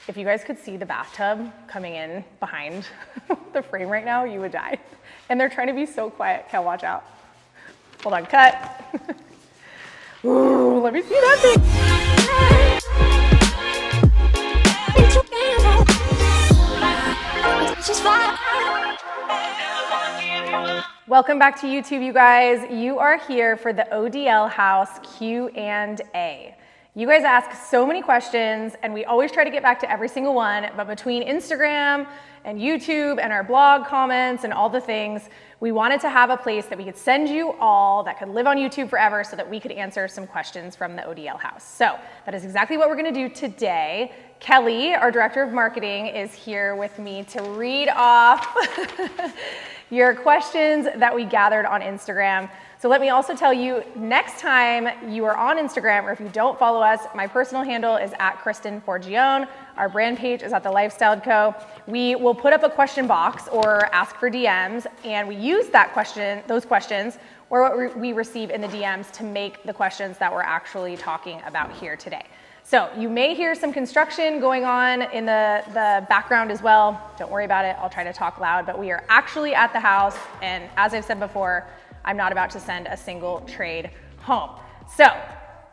If you guys could see the bathtub coming in behind the frame right now, you would die. And they're trying to be so quiet. Cal, watch out. Hold on, cut. Ooh, let me see that thing. Welcome back to YouTube, you guys. You are here for the ODL House Q&A. You guys ask so many questions, and we always try to get back to every single one, but between Instagram and YouTube and our blog comments and all the things, we wanted to have a place that we could send you all that could live on YouTube forever so that we could answer some questions from the ODL house. So that is exactly what we're gonna do today. Kelly, our Director of Marketing, is here with me to read off your questions that we gathered on Instagram. So let me also tell you, next time you are on Instagram, or if you don't follow us, my personal handle is @KristenForgione. Our brand page is @TheLifestyleDCO. We will put up a question box or ask for DMs, and we use those questions, or what we receive in the DMs to make the questions that we're actually talking about here today. So you may hear some construction going on in the background as well. Don't worry about it, I'll try to talk loud, but we are actually at the house, and as I've said before, I'm not about to send a single trade home. So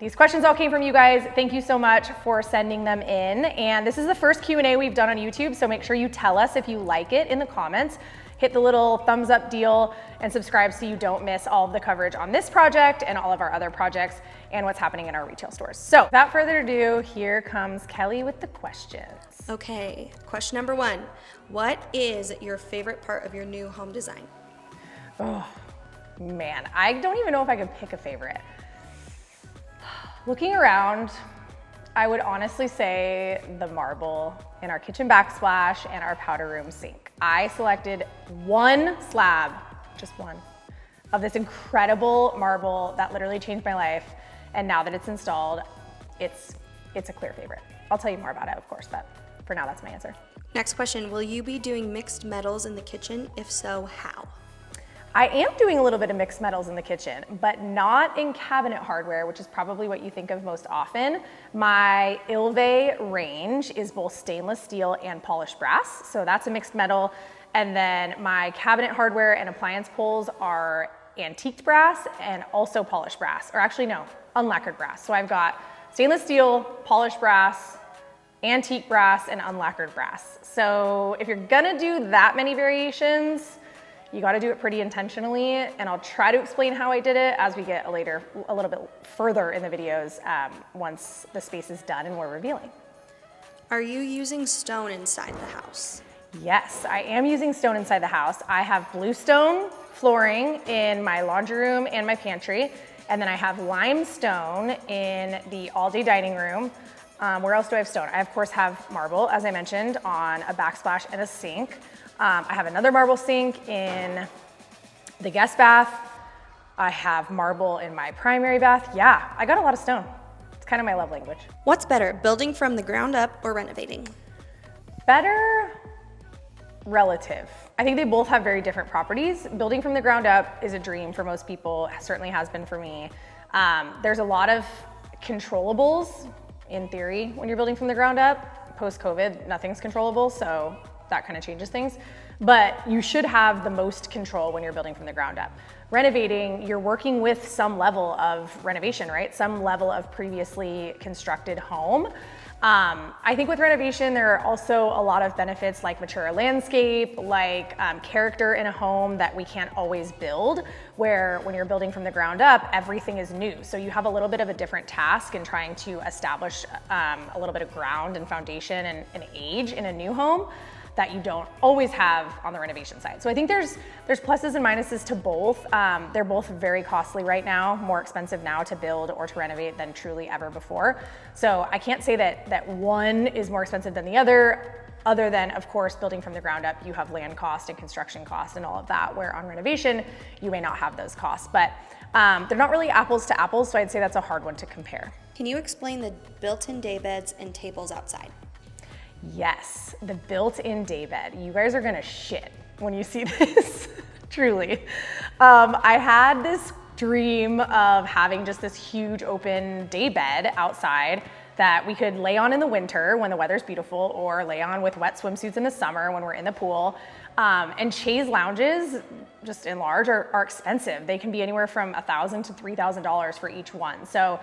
these questions all came from you guys. Thank you so much for sending them in. And this is the first Q&A we've done on YouTube, so make sure you tell us if you like it in the comments. Hit the little thumbs up deal and subscribe so you don't miss all of the coverage on this project and all of our other projects and what's happening in our retail stores. So without further ado, here comes Kelly with the questions. Okay, question number one. What is your favorite part of your new home design? Oh, man, I don't even know if I could pick a favorite. Looking around, I would honestly say the marble in our kitchen backsplash and our powder room sink. I selected one slab, just one, of this incredible marble that literally changed my life. And now that it's installed, it's a clear favorite. I'll tell you more about it, of course, but for now, that's my answer. Next question, will you be doing mixed metals in the kitchen? If so, how? I am doing a little bit of mixed metals in the kitchen, but not in cabinet hardware, which is probably what you think of most often. My Ilve range is both stainless steel and polished brass, so that's a mixed metal. And then my cabinet hardware and appliance pulls are antiqued brass and also polished brass, or actually no, unlacquered brass. So I've got stainless steel, polished brass, antique brass, and unlacquered brass. So if you're gonna do that many variations, you gotta do it pretty intentionally, and I'll try to explain how I did it as we get a little bit further in the videos once the space is done and we're revealing. Are you using stone inside the house? Yes, I am using stone inside the house. I have bluestone flooring in my laundry room and my pantry, and then I have limestone in the all-day dining room. Where else do I have stone? I of course have marble, as I mentioned, on a backsplash and a sink. I have another marble sink in the guest bath. I have marble in my primary bath. Yeah, I got a lot of stone. It's kind of my love language. What's better, building from the ground up or renovating? Better, relative. I think they both have very different properties. Building from the ground up is a dream for most people, certainly has been for me. There's a lot of controllables in theory when you're building from the ground up. Post-COVID, nothing's controllable, so that kind of changes things. But you should have the most control when you're building from the ground up. Renovating, you're working with some level of renovation, right? Some level of previously constructed home. I think with renovation, there are also a lot of benefits like mature landscape, like character in a home that we can't always build, where when you're building from the ground up, everything is new. So you have a little bit of a different task in trying to establish a little bit of ground and foundation and age in a new home that you don't always have on the renovation side. So I think there's pluses and minuses to both. They're both very costly right now, more expensive now to build or to renovate than truly ever before. So I can't say that one is more expensive than the other than, of course, building from the ground up, you have land cost and construction cost and all of that, where on renovation, you may not have those costs. But they're not really apples to apples, so I'd say that's a hard one to compare. Can you explain the built-in day beds and tables outside? Yes, the built-in daybed. You guys are gonna shit when you see this, truly. I had this dream of having just this huge open daybed outside that we could lay on in the winter when the weather's beautiful, or lay on with wet swimsuits in the summer when we're in the pool. And chaise lounges, just in large, are expensive. They can be anywhere from $1,000 to $3,000 for each one. So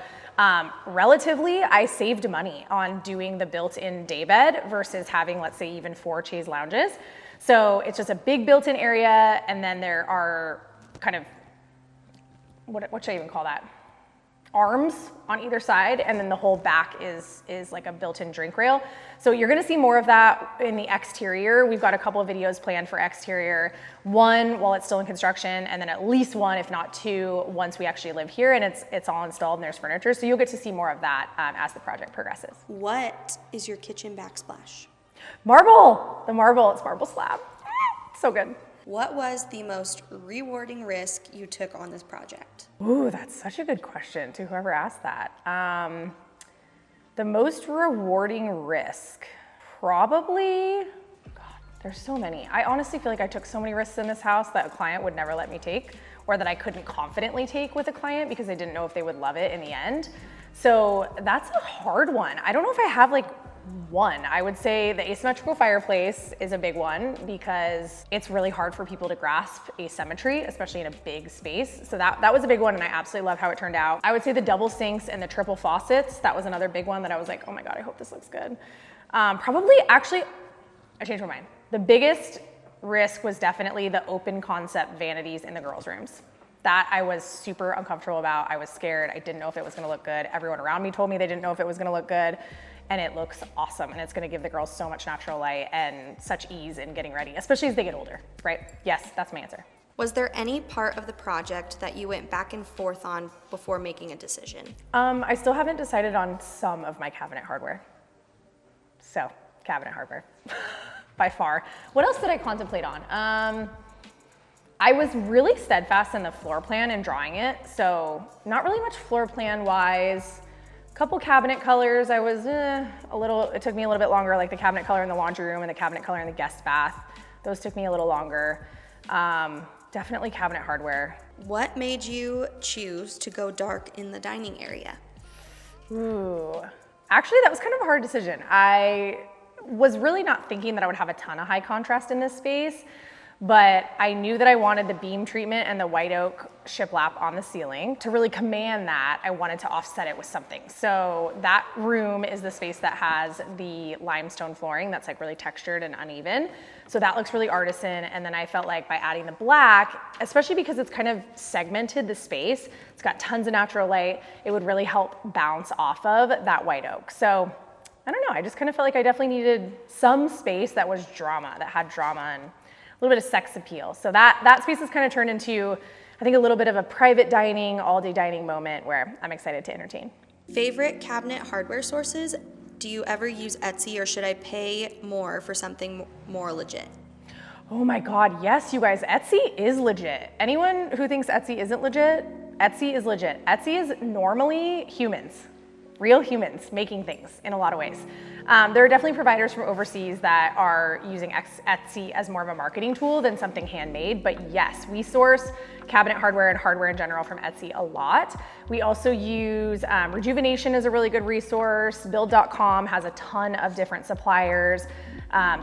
relatively, I saved money on doing the built-in daybed versus having, let's say, even 4 chaise lounges. So it's just a big built-in area, and then there are kind of, what should I even call that? Arms on either side, and then the whole back is like a built-in drink rail. So you're gonna see more of that in the exterior. We've got a couple of videos planned for exterior, one while it's still in construction, and then at least one, if not 2, once we actually live here and it's all installed and there's furniture. So you'll get to see more of that as the project progresses. What is your kitchen backsplash? Marble, it's marble slab. So good. What was the most rewarding risk you took on this project? Ooh, that's such a good question to whoever asked that. The most rewarding risk, probably, God, there's so many. I honestly feel like I took so many risks in this house that a client would never let me take, or that I couldn't confidently take with a client because I didn't know if they would love it in the end. So that's a hard one. I don't know if I have like one. I would say the asymmetrical fireplace is a big one because it's really hard for people to grasp asymmetry, especially in a big space. So that was a big one, and I absolutely love how it turned out. I would say the double sinks and the triple faucets, that was another big one that I was like, oh my God, I hope this looks good. Probably, actually, I changed my mind. The biggest risk was definitely the open concept vanities in the girls' rooms. That I was super uncomfortable about. I was scared. I didn't know if it was gonna look good. Everyone around me told me they didn't know if it was gonna look good. And it looks awesome, and it's gonna give the girls so much natural light and such ease in getting ready, especially as they get older, right? Yes, that's my answer. Was there any part of the project that you went back and forth on before making a decision? I still haven't decided on some of my cabinet hardware. So, cabinet hardware, by far. What else did I contemplate on? I was really steadfast in the floor plan and drawing it, so not really much floor plan wise. Couple cabinet colors, I was it took me a little bit longer, like the cabinet color in the laundry room and the cabinet color in the guest bath. Those took me a little longer. Definitely cabinet hardware. What made you choose to go dark in the dining area? Ooh, actually that was kind of a hard decision. I was really not thinking that I would have a ton of high contrast in this space, but I knew that I wanted the beam treatment and the white oak shiplap on the ceiling. To really command that, I wanted to offset it with something. So that room is the space that has the limestone flooring that's like really textured and uneven. So that looks really artisan. And then I felt like by adding the black, especially because it's kind of segmented the space, it's got tons of natural light, it would really help bounce off of that white oak. So I don't know, I just kind of felt like I definitely needed some space that was drama, that had drama and a little bit of sex appeal. So that space has kind of turned into, I think, a little bit of a private dining, all-day dining moment where I'm excited to entertain. Favorite cabinet hardware sources? Do you ever use Etsy, or should I pay more for something more legit? Oh my God, yes, you guys, Etsy is legit. Anyone who thinks Etsy isn't legit, Etsy is legit. Etsy is normally humans, real humans making things in a lot of ways. There are definitely providers from overseas that are using Etsy as more of a marketing tool than something handmade, but yes, we source cabinet hardware and hardware in general from Etsy a lot. We also use Rejuvenation is a really good resource. Build.com has a ton of different suppliers.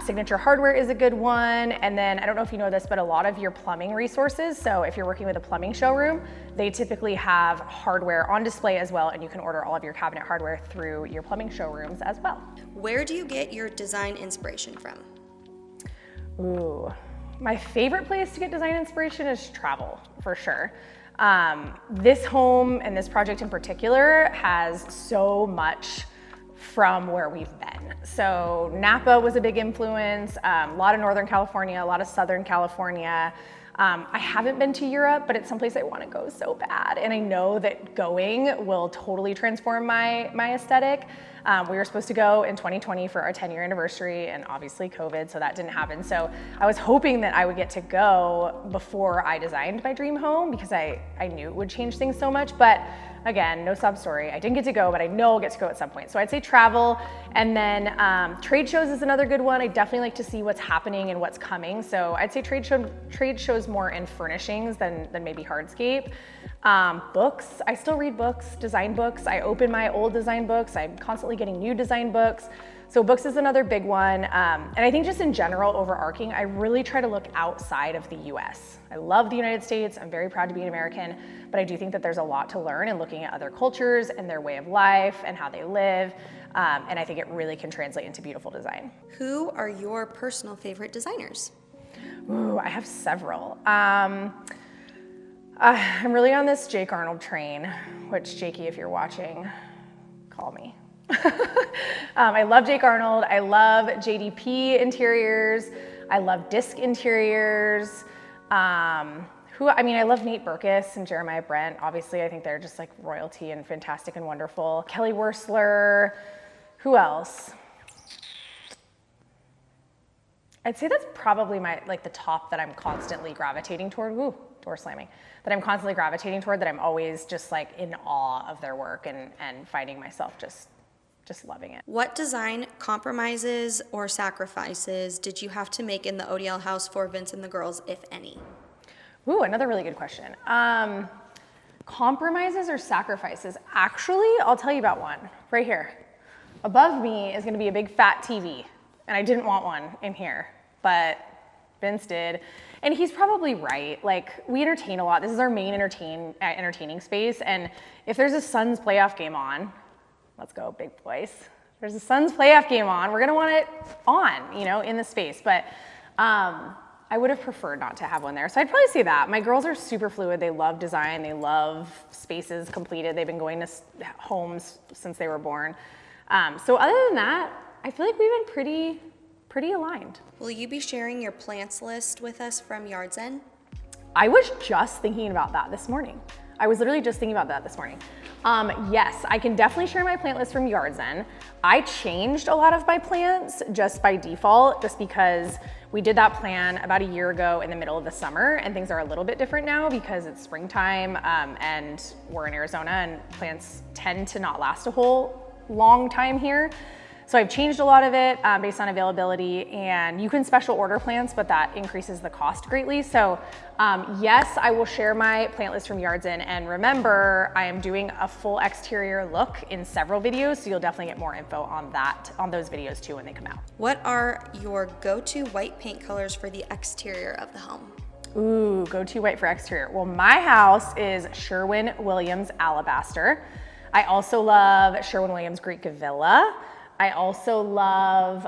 Signature Hardware is a good one. And then I don't know if you know this, but a lot of your plumbing resources, so if you're working with a plumbing showroom, they typically have hardware on display as well, and you can order all of your cabinet hardware through your plumbing showrooms as well. Where do you get your design inspiration from? Ooh, my favorite place to get design inspiration is travel, for sure. This home and this project in particular has so much from where we've been. So Napa was a big influence, a lot of Northern California, a lot of Southern California. I haven't been to Europe, but it's someplace I want to go so bad. And I know that going will totally transform my aesthetic. We were supposed to go in 2020 for our 10-year anniversary, and obviously COVID, so that didn't happen. So I was hoping that I would get to go before I designed my dream home because I knew it would change things so much. But again, no sob story. I didn't get to go, but I know I'll get to go at some point. So I'd say travel, and then trade shows is another good one. I definitely like to see what's happening and what's coming. So I'd say trade shows more in furnishings than maybe hardscape. Books, I still read books, design books. I open my old design books. I'm constantly getting new design books. So books is another big one. And I think just in general, overarching, I really try to look outside of the US. I love the United States. I'm very proud to be an American, but I do think that there's a lot to learn in looking at other cultures and their way of life and how they live. And I think it really can translate into beautiful design. Who are your personal favorite designers? Ooh, I have several. I'm really on this Jake Arnold train, which, Jakey, if you're watching, call me. I love Jake Arnold. I love JDP interiors. I love disc interiors. I love Nate Berkus and Jeremiah Brent. Obviously, I think they're just like royalty and fantastic and wonderful. Kelly Wursler. Who else? I'd say that's probably the top that I'm constantly gravitating toward. Ooh, door slamming. That I'm constantly gravitating toward, that I'm always just like in awe of their work and finding myself just loving it. What design compromises or sacrifices did you have to make in the ODL house for Vince and the girls, if any? Ooh, another really good question. Compromises or sacrifices? Actually, I'll tell you about one right here. Above me is gonna be a big fat TV, and I didn't want one in here, but Vince did. And he's probably right. Like, we entertain a lot. This is our main entertaining space, and if there's a Suns playoff game on, let's go, big boys. There's a Suns playoff game on. We're gonna want it on, in the space. But I would have preferred not to have one there. So I'd probably say that. My girls are super fluid. They love design. They love spaces completed. They've been going to homes since they were born. So other than that, I feel like we've been pretty aligned. Will you be sharing your plants list with us from Yards End? I was just thinking about that this morning. I was literally just thinking about that this morning. Yes, I can definitely share my plant list from Yards End. I changed a lot of my plants just by default, just because we did that plan about a year ago in the middle of the summer, and things are a little bit different now because it's springtime and we're in Arizona, and plants tend to not last a whole long time here. So I've changed a lot of it based on availability, and you can special order plants, but that increases the cost greatly. So yes, I will share my plant list from Yards End, and remember, I am doing a full exterior look in several videos, so you'll definitely get more info on those videos too when they come out. What are your go-to white paint colors for the exterior of the home? Ooh, go-to white for exterior. Well, my house is Sherwin-Williams Alabaster. I also love Sherwin-Williams Greek Villa. I also love,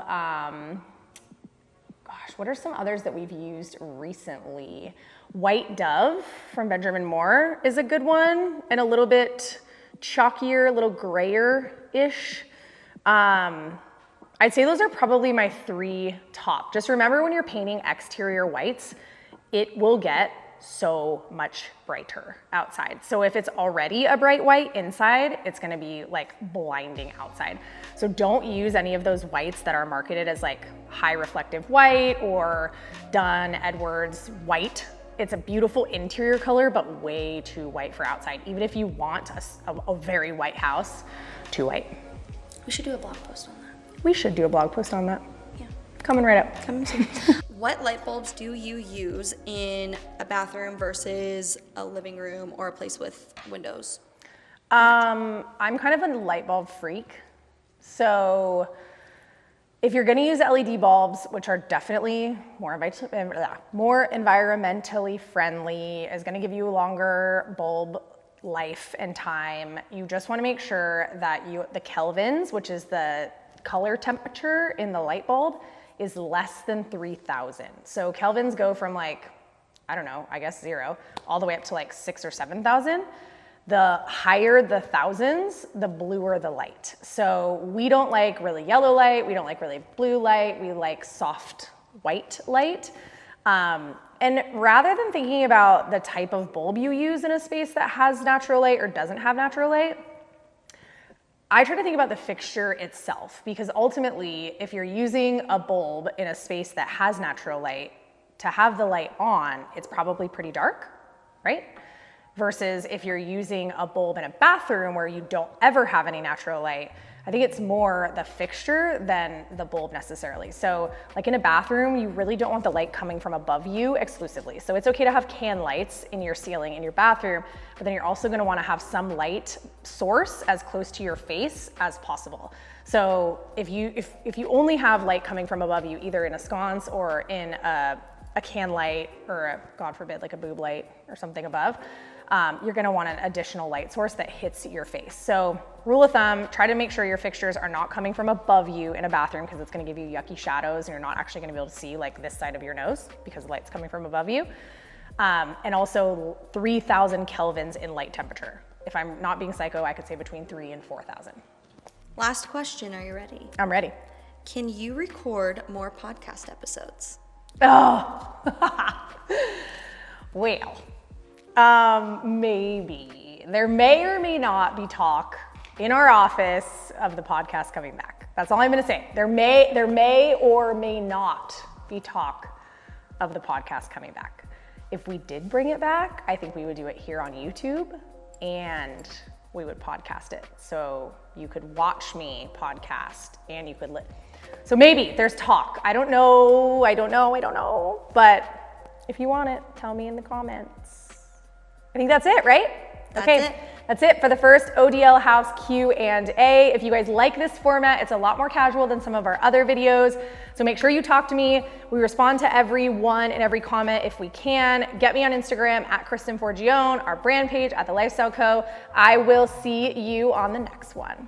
what are some others that we've used recently? White Dove from Benjamin Moore is a good one, and a little bit chalkier, a little grayer-ish. I'd say those are probably my three top. Just remember, when you're painting exterior whites, it will get so much brighter outside. So if it's already a bright white inside, it's gonna be like blinding outside. So don't use any of those whites that are marketed as like high reflective white or Dunn Edwards white. It's a beautiful interior color, but way too white for outside. Even if you want a very white house, too white. We should do a blog post on that. We should do a blog post on that. Yeah. Coming right up. Coming soon. What light bulbs do you use in a bathroom versus a living room or a place with windows? I'm kind of a light bulb freak. So if you're gonna use LED bulbs, which are definitely more environmentally friendly, is gonna give you a longer bulb life and time, you just wanna make sure that the kelvins, which is the color temperature in the light bulb, is less than 3,000. So kelvins go from like, I don't know, I guess 0, all the way up to like 6,000 or 7,000. The higher the thousands, the bluer the light. So we don't like really yellow light, we don't like really blue light, we like soft white light. And rather than thinking about the type of bulb you use in a space that has natural light or doesn't have natural light, I try to think about the fixture itself, because ultimately, if you're using a bulb in a space that has natural light, to have the light on, it's probably pretty dark, right? Versus if you're using a bulb in a bathroom where you don't ever have any natural light, I think it's more the fixture than the bulb necessarily. So like in a bathroom, you really don't want the light coming from above you exclusively. So it's okay to have can lights in your ceiling in your bathroom, but then you're also gonna wanna have some light source as close to your face as possible. So if you only have light coming from above you, either in a sconce or in a can light, or God forbid, like a boob light or something above, you're gonna want an additional light source that hits your face. So rule of thumb, try to make sure your fixtures are not coming from above you in a bathroom, because it's gonna give you yucky shadows and you're not actually gonna be able to see like this side of your nose because the light's coming from above you. And also 3,000 kelvins in light temperature. If I'm not being psycho, I could say between 3,000 and 4,000. Last question, are you ready? I'm ready. Can you record more podcast episodes? Oh, well, maybe. There may or may not be talk in our office of the podcast coming back. That's all I'm gonna say. There may or may not be talk of the podcast coming back. If we did bring it back, I think we would do it here on YouTube and we would podcast it. So you could watch me podcast and you could so maybe there's talk. I don't know. But if you want it, tell me in the comments. I think that's it, right? That's it for the first ODL House Q&A. If you guys like this format, it's a lot more casual than some of our other videos. So make sure you talk to me. We respond to everyone and every comment if we can. Get me on Instagram at Kristen Forgione, our brand page at The Lifestyle Co. I will see you on the next one.